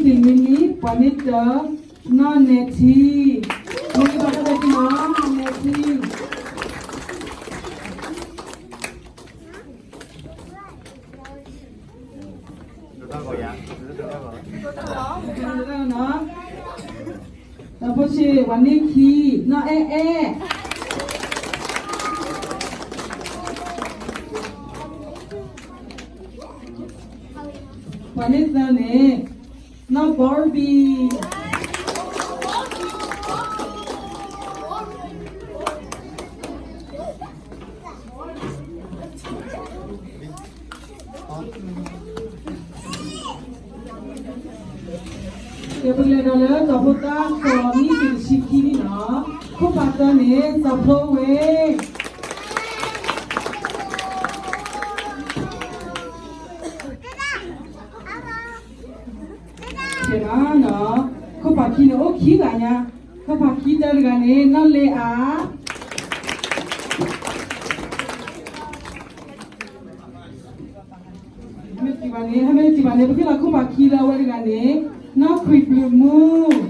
Missing Mini, Panita, non-neti. Mungkin pada lagi non-neti. Tapos si Waniki, na Vanessa ne, na Barbie. Boleh dah taputa kami sikit ni na, kau patah ni saplowe. Kerana kau pakai ni okey gaknya, kau pakai tergane non le a. Hame tibane, pergi lah kau pakai lah tergane. Na quick move.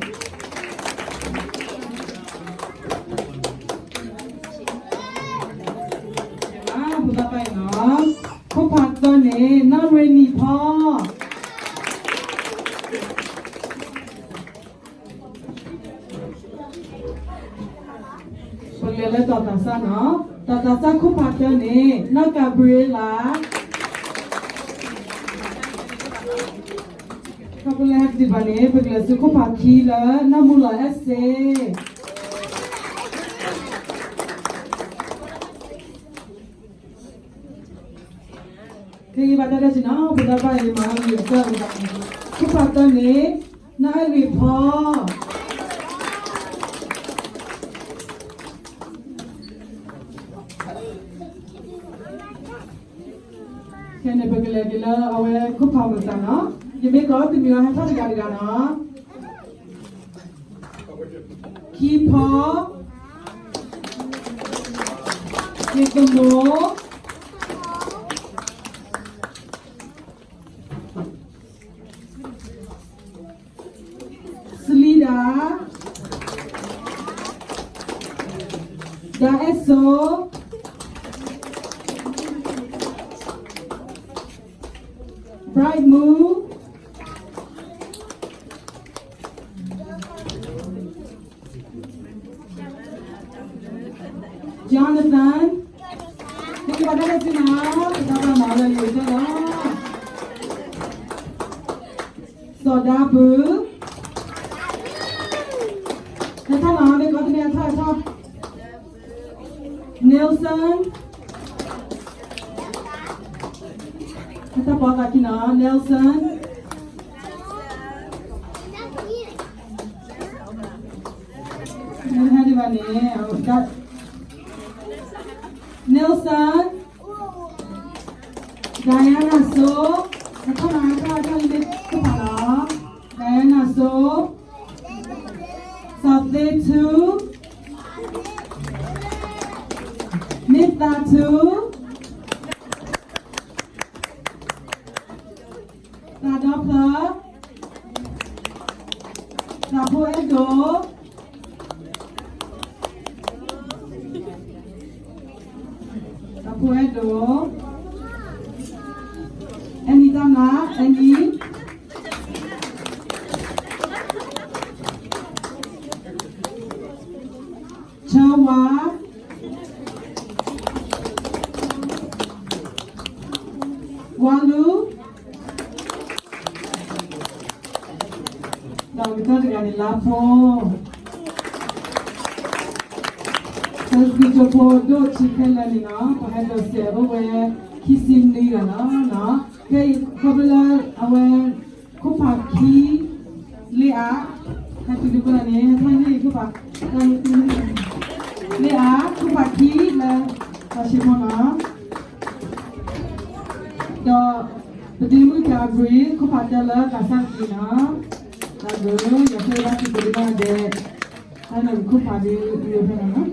Buat apa ya? Kau patah ni, na ready pa. Pergilah tata sana, kau patah ni, na Gabriela. Kau boleh di mana? Pergilah suku pagi lah, nak mula essay. Kau ibadah dah cina, buat apa ni malam ni? Kau patah ni, nak report. Kena pergilah gila, awak kau faham tak na? Jadi kau tu mila apa dia na? Keeper, ketemu, selida, dah esok. Bright move. Jonathan. Kita pada lagi nak. Kita malah itu lah. Sodabu. Kita nak ambil kau tu ni apa? Nelson. Kita buat lagi na Nelson. Ini hari mana? Nelson. Diana So. Kita nak lebih kepada Diana So. Sabde 2. Nita 2. Doppler, Tapuedo, Anita na, Annie, Chawa, Walu. Kita dengan lapo. Terus kita bodoh chicken lagi na, pakai dosa apa kissing ni kan na. Kaya kalau awak kau pakai lea, hati tu kan ni, hati ni kau pakai lea, kau pakai lah kasih mana. Dah berdiri Gabriel, kau pakai lah kasar kina. Lalu, ya saya lagi beriman deh. Saya nak ikut pada video mana?